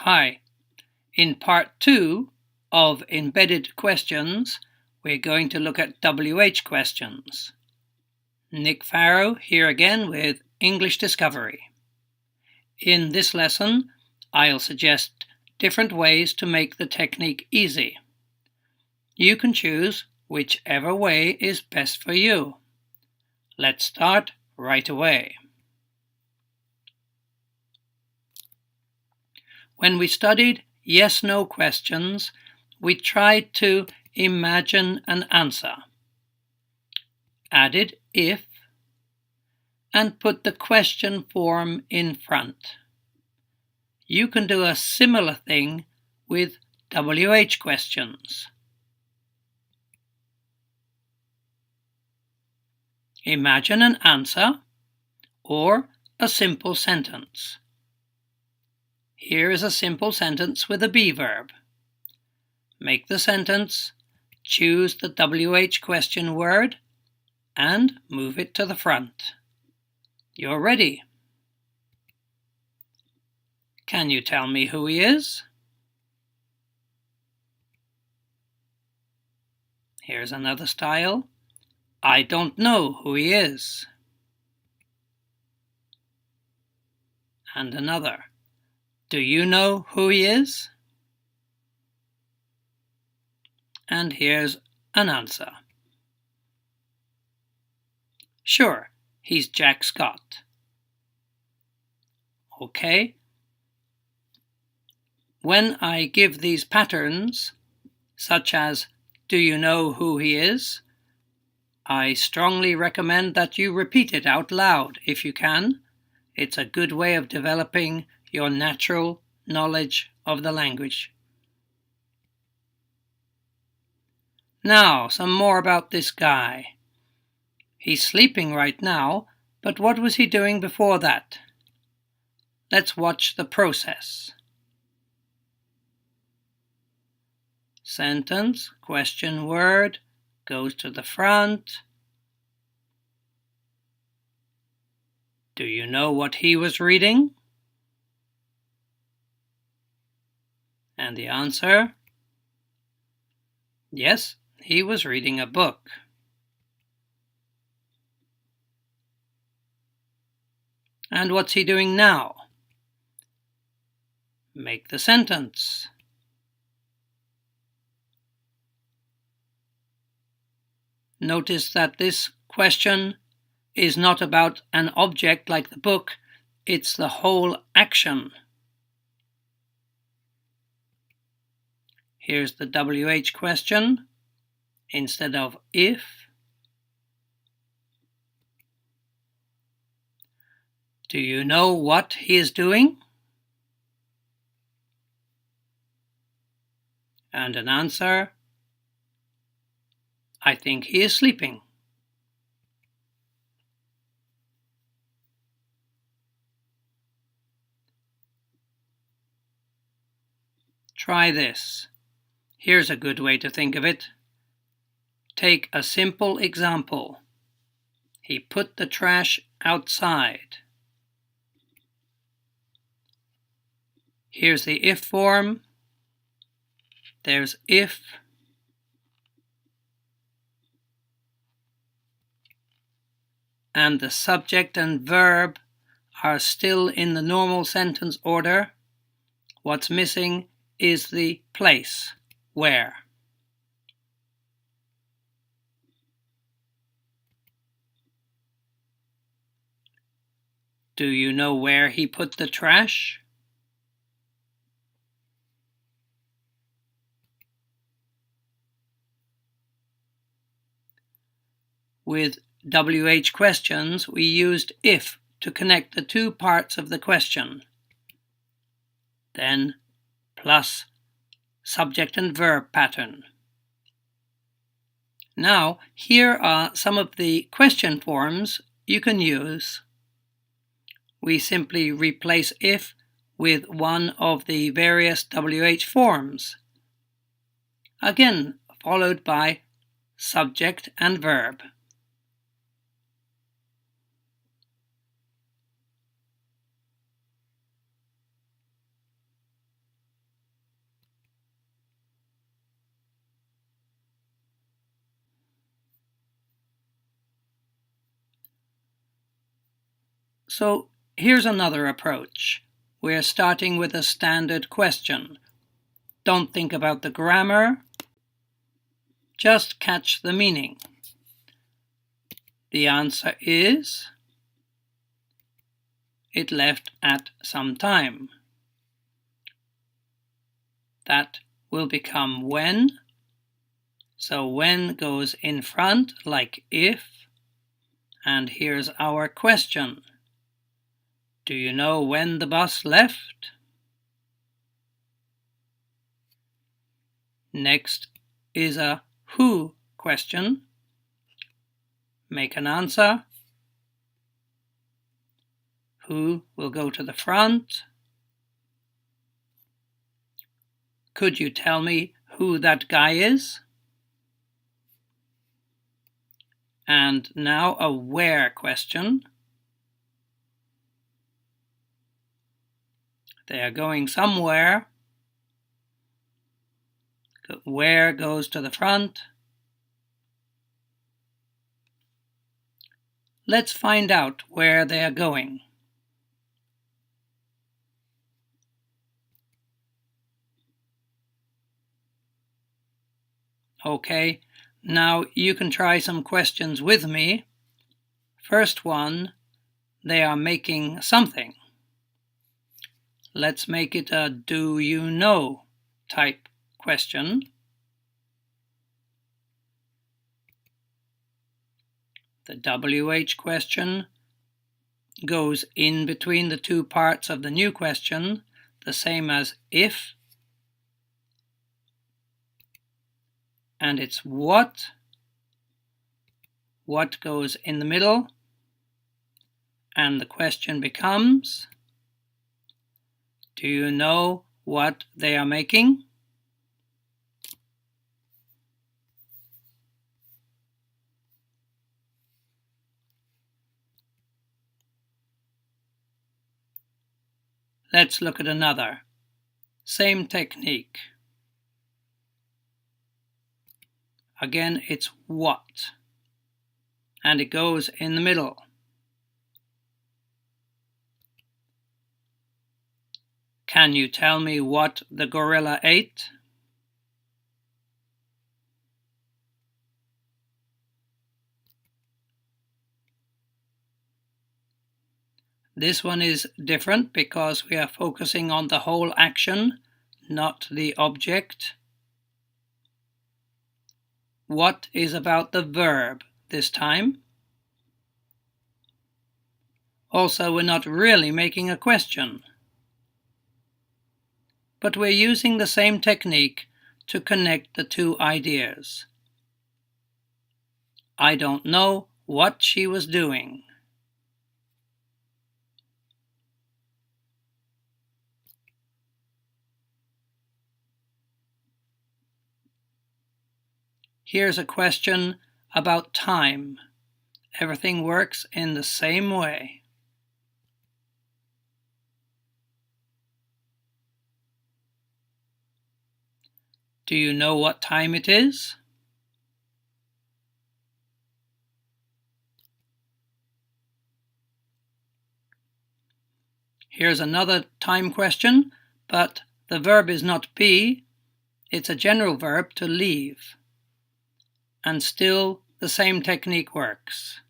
Hi. In part 2 of embedded questions, we're going to look at WH questions. Nick Farrow here again with English Discovery. In this lesson, I'll suggest different ways to make the technique easy. You can choose whichever way is best for you. Let's start right away. When we studied yes-no questions, we tried to imagine an answer, added if, and put the question form in front. You can do a similar thing with WH questions. Imagine an answer or a simple sentence. Here is a simple sentence with a be verb. Make the sentence, choose the WH question word, and move it to the front. You're ready. Can you tell me who he is? Here's another style. I don't know who he is. And another. Do you know who he is? And here's an answer. Sure, he's Jack Scott. Okay. When I give these patterns, such as do you know who he is, I strongly recommend that you repeat it out loud if you can. It's a good way of developing your natural knowledge of the language. Now, some more about this guy. He's sleeping right now, but what was he doing before that? Let's watch the process. Sentence, question word, goes to the front. Do you know what he was reading? And the answer? Yes, he was reading a book. And what's he doing now? Make the sentence. Notice that this question is not about an object like the book, it's the whole action. Here's the WH question. Instead of if, do you know what he is doing? And an answer, I think he is sleeping. Try this. Here's a good way to think of it. Take a simple example. He put the trash outside. Here's the if form. There's if. And the subject and verb are still in the normal sentence order. What's missing is the place, where. Do you know where he put the trash? With WH questions, we used if to connect the two parts of the question. Then plus subject and verb pattern. Now, here are some of the question forms you can use. We simply replace if with one of the various WH forms. Again, followed by subject and verb. So here's another approach. We're starting with a standard question. Don't think about the grammar, just catch the meaning. The answer is, it left at some time. That will become when. So when goes in front like if. And here's our question. Do you know when the bus left? Next is a who question. Make an answer. Who will go to the front? Could you tell me who that guy is? And now a where question. They are going somewhere. Where goes to the front? Let's find out where they are going. Okay, now you can try some questions with me. First one, they are making something. Let's make it a do you know type question. The WH question goes in between the two parts of the new question, the same as if. And it's what. What goes in the middle. And the question becomes, do you know what they are making? Let's look at another. Same technique. Again, it's what. And it goes in the middle. Can you tell me what the gorilla ate? This one is different because we are focusing on the whole action, not the object. What is about the verb this time? Also, we're not really making a question, but we're using the same technique to connect the two ideas. I don't know what she was doing. Here's a question about time. Everything works in the same way. Do you know what time it is? Here's another time question, but the verb is not be, it's a general verb to leave. And still the same technique works.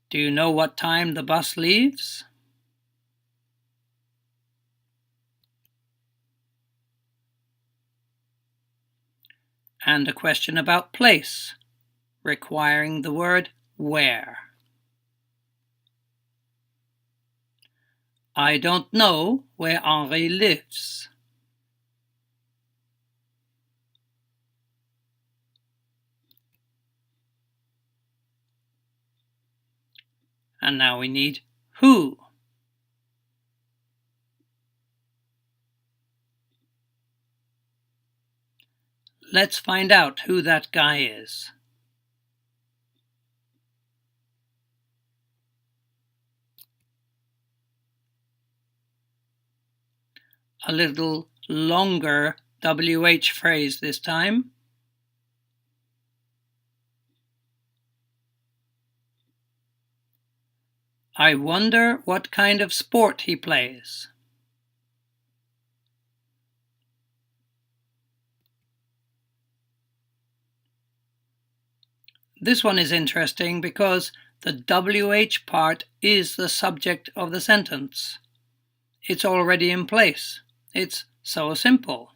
Do you know what time the bus leaves? And a question about place, requiring the word where. I don't know where Henri lives. And now we need who. Let's find out who that guy is. A little longer WH phrase this time. I wonder what kind of sport he plays. This one is interesting because the WH part is the subject of the sentence. It's already in place. It's so simple.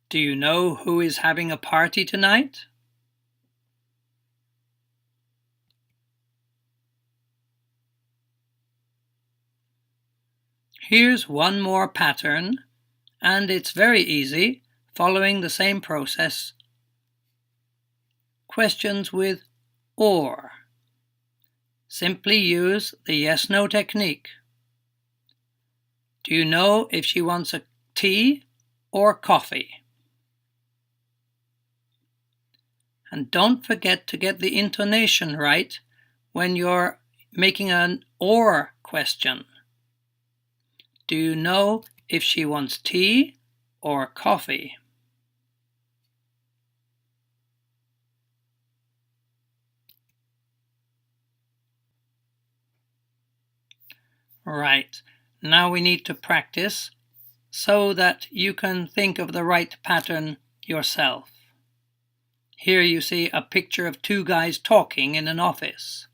Do you know who is having a party tonight? Here's one more pattern, and it's very easy, following the same process. Questions with or. Simply use the yes-no technique. Do you know if she wants a tea or coffee? And don't forget to get the intonation right when you're making an or question. Do you know if she wants tea or coffee? Right, now we need to practice so that you can think of the right pattern yourself. Here you see a picture of two guys talking in an office.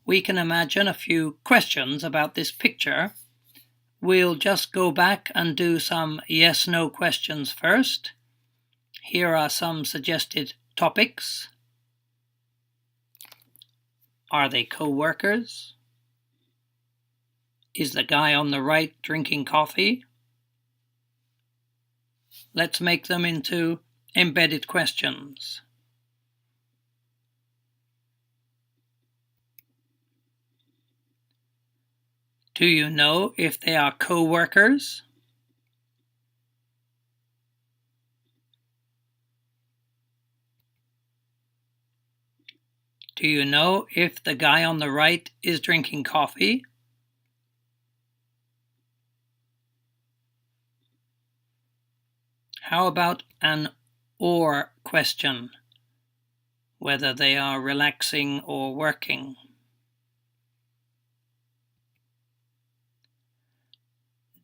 We can imagine a few questions about this picture. We'll just go back and do some yes-no questions first. Here are some suggested topics. Are they co-workers? Is the guy on the right drinking coffee? Let's make them into embedded questions. Do you know if they are co-workers? Do you know if the guy on the right is drinking coffee? How about an or question, whether they are relaxing or working?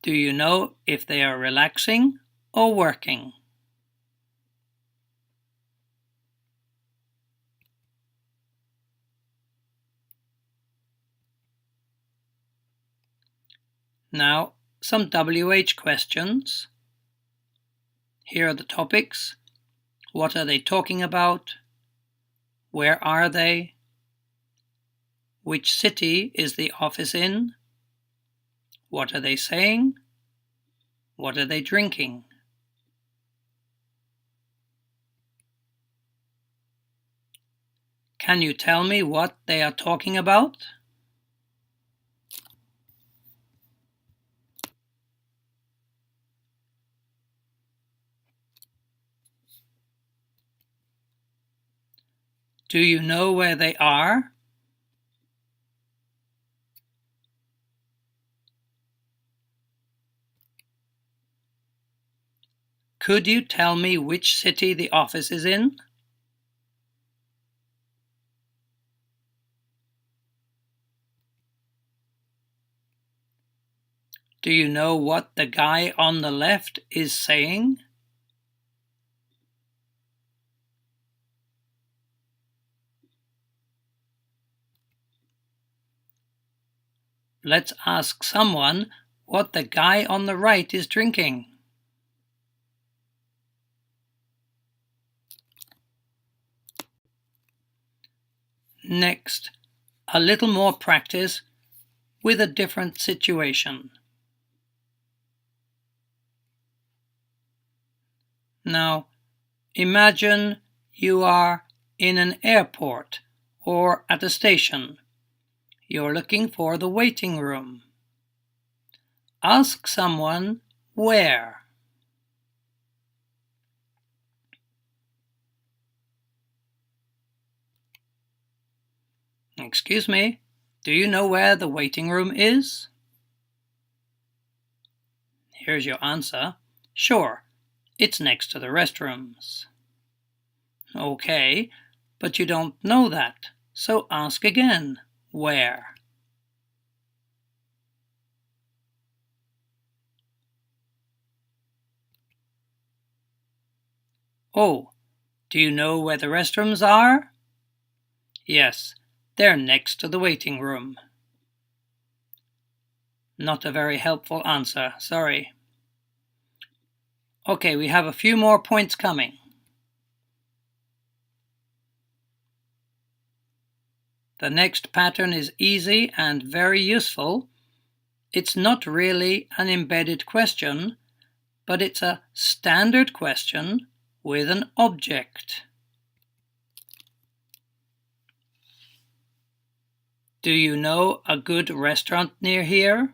Do you know if they are relaxing or working? Now, some WH questions. Here are the topics. What are they talking about? Where are they? Which city is the office in? What are they saying? What are they drinking? Can you tell me what they are talking about? Do you know where they are? Could you tell me which city the office is in? Do you know what the guy on the left is saying? Let's ask someone what the guy on the right is drinking. Next, a little more practice with a different situation. Now, imagine you are in an airport or at a station. You're looking for the waiting room. Ask someone where. Excuse me, do you know where the waiting room is? Here's your answer. Sure, it's next to the restrooms. Okay, But you don't know that, so ask again. Where? Oh, do you know where the restrooms are? Yes, they're next to the waiting room. Not a very helpful answer, sorry. Okay, we have a few more points coming. The next pattern is easy and very useful. It's not really an embedded question, but it's a standard question with an object. Do you know a good restaurant near here?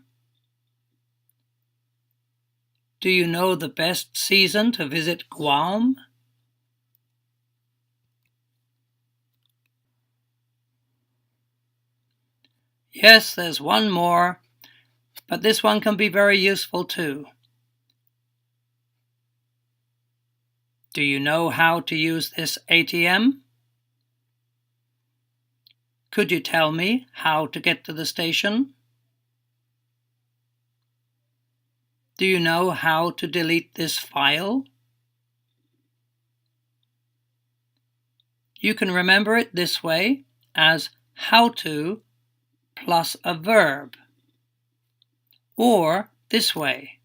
Do you know the best season to visit Guam? Yes, there's one more, but this one can be very useful too. Do you know how to use this ATM? Could you tell me how to get to the station? Do you know how to delete this file? You can remember it this way as how to plus a verb, or this way.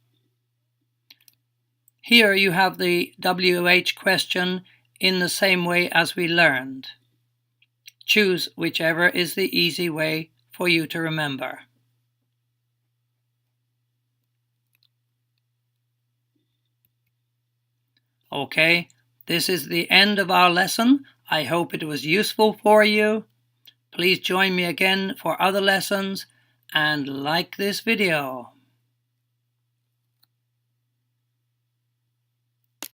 Here you have the WH question in the same way as we learned. Choose whichever is the easy way for you to remember. Okay, this is the end of our lesson. I hope it was useful for you. Please join me again for other lessons and like this video.